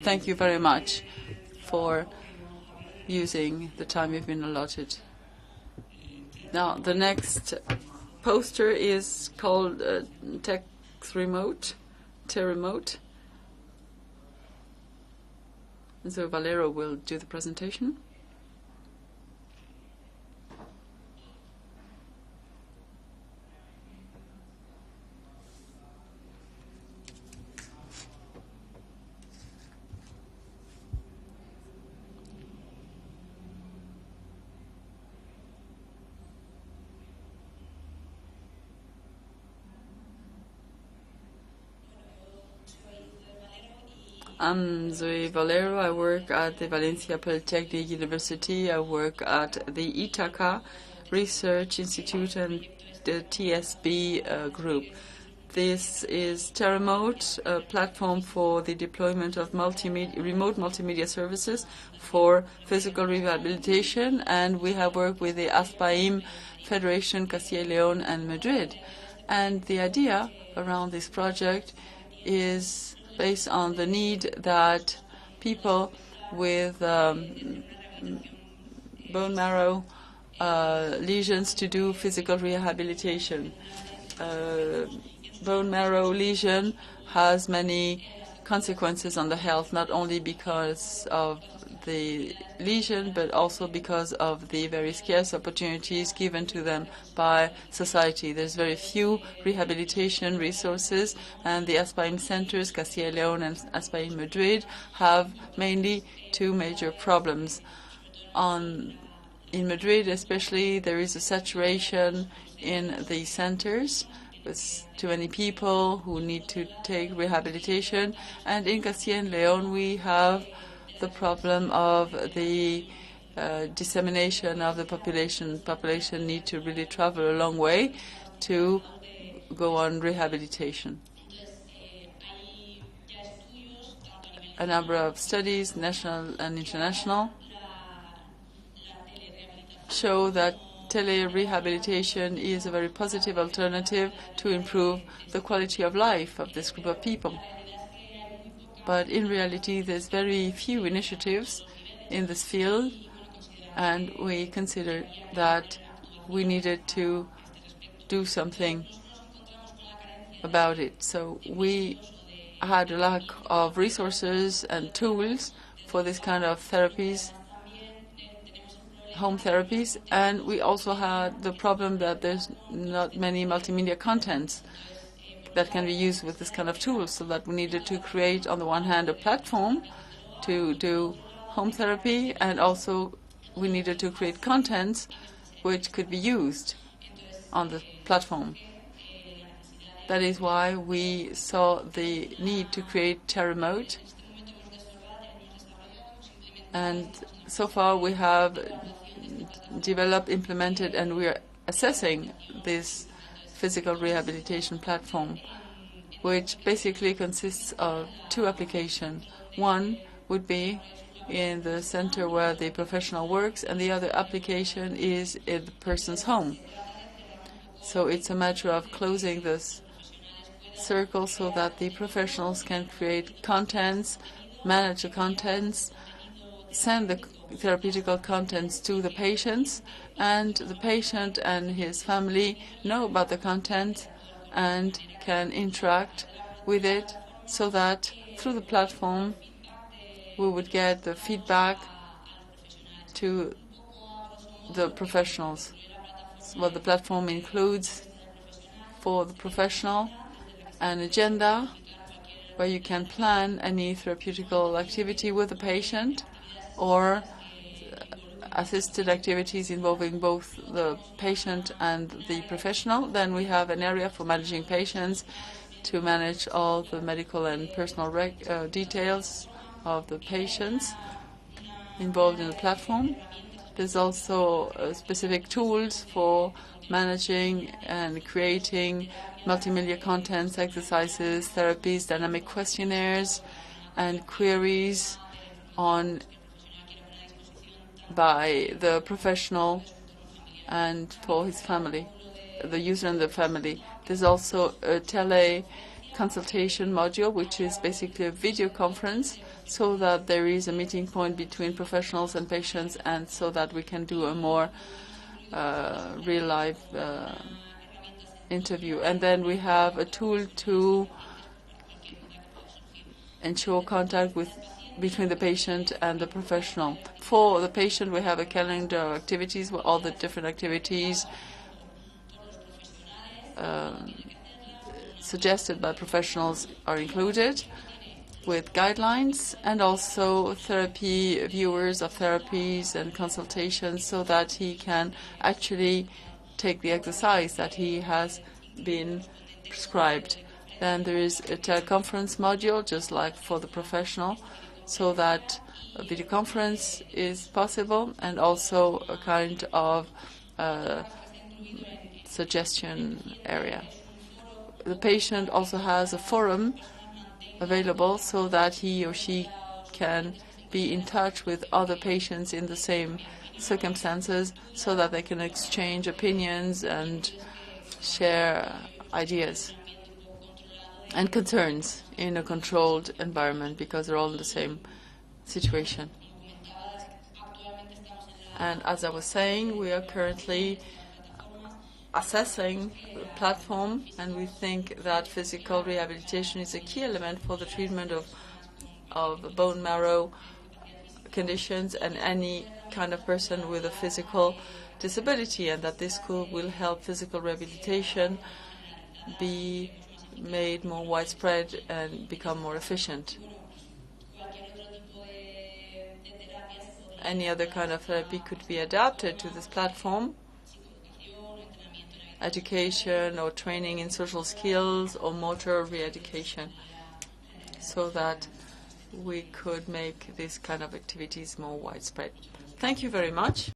Thank you very much for using the time you've been allotted. Now, the next poster is called T-Remote. And so Valero will do the presentation. I'm ZOE Valero. I work at the Valencia Polytechnic University. I work at the Ithaca Research Institute and the TSB group. This is T-Remote, a platform for the deployment of remote multimedia services for physical rehabilitation, and we have worked with the ASPAIM Federation, Castilla y León and Madrid. And the idea around this project is based on the need that people with bone marrow lesions to do physical rehabilitation. Bone marrow lesion has many consequences on the health, not only because of the lesion, but also because of the very scarce opportunities given to them by society. There's very few rehabilitation resources, and the ASPAIM centers, Castilla y León and ASPAIM Madrid, have mainly two major problems. In Madrid especially, there is a saturation in the centers with too many people who need to take rehabilitation, and in Castilla y León we have the problem of the dissemination of the population. Population need to really travel a long way to go on rehabilitation. A number of studies, national and international, show that tele-rehabilitation is a very positive alternative to improve the quality of life of this group of people. But in reality, there's very few initiatives in this field, and we considered that we needed to do something about it. So we had a lack of resources and tools for this kind of therapies, home therapies, and we also had the problem that there's not many multimedia contents that can be used with this kind of tools, so that we needed to create, on the one hand, a platform to do home therapy, and also we needed to create contents which could be used on the platform. That is why we saw the need to create T-Remote, and so far we have developed, implemented, and we are assessing this physical rehabilitation platform, which basically consists of two applications. One would be in the center where the professional works, and the other application is in the person's home. So it's a matter of closing this circle so that the professionals can create contents, manage the contents, send the therapeutical contents to the patients, and the patient and his family know about the content and can interact with it, so that through the platform we would get the feedback to the professionals. So what the platform includes for the professional an agenda where you can plan any therapeutical activity with the patient, or assisted activities involving both the patient and the professional. Then we have an area for managing patients to manage all the medical and personal details of the patients involved in the platform. There's also specific tools for managing and creating multimedia contents, exercises, therapies, dynamic questionnaires, and queries by the professional and for his family, the user and the family. There's also a consultation module, which is basically a video conference, so that there is a meeting point between professionals and patients, and so that we can do a more real-life interview. And then we have a tool to ensure contact between the patient and the professional. For the patient, we have a calendar of activities where all the different activities suggested by professionals are included, with guidelines, and also therapy viewers of therapies and consultations, so that he can actually take the exercise that he has been prescribed. Then there is a teleconference module, just like for the professional, so that a video conference is possible, and also a kind of suggestion area. The patient also has a forum available, so that he or she can be in touch with other patients in the same circumstances, so that they can exchange opinions and share ideas and concerns in a controlled environment, because they're all in the same situation. And as I was saying, we are currently assessing the platform, and we think that physical rehabilitation is a key element for the treatment of bone marrow conditions and any kind of person with a physical disability, and that this tool will help physical rehabilitation be made more widespread and become more efficient. Any other kind of therapy could be adapted to this platform, education or training in social skills or motor re-education, so that we could make these kind of activities more widespread. Thank you very much.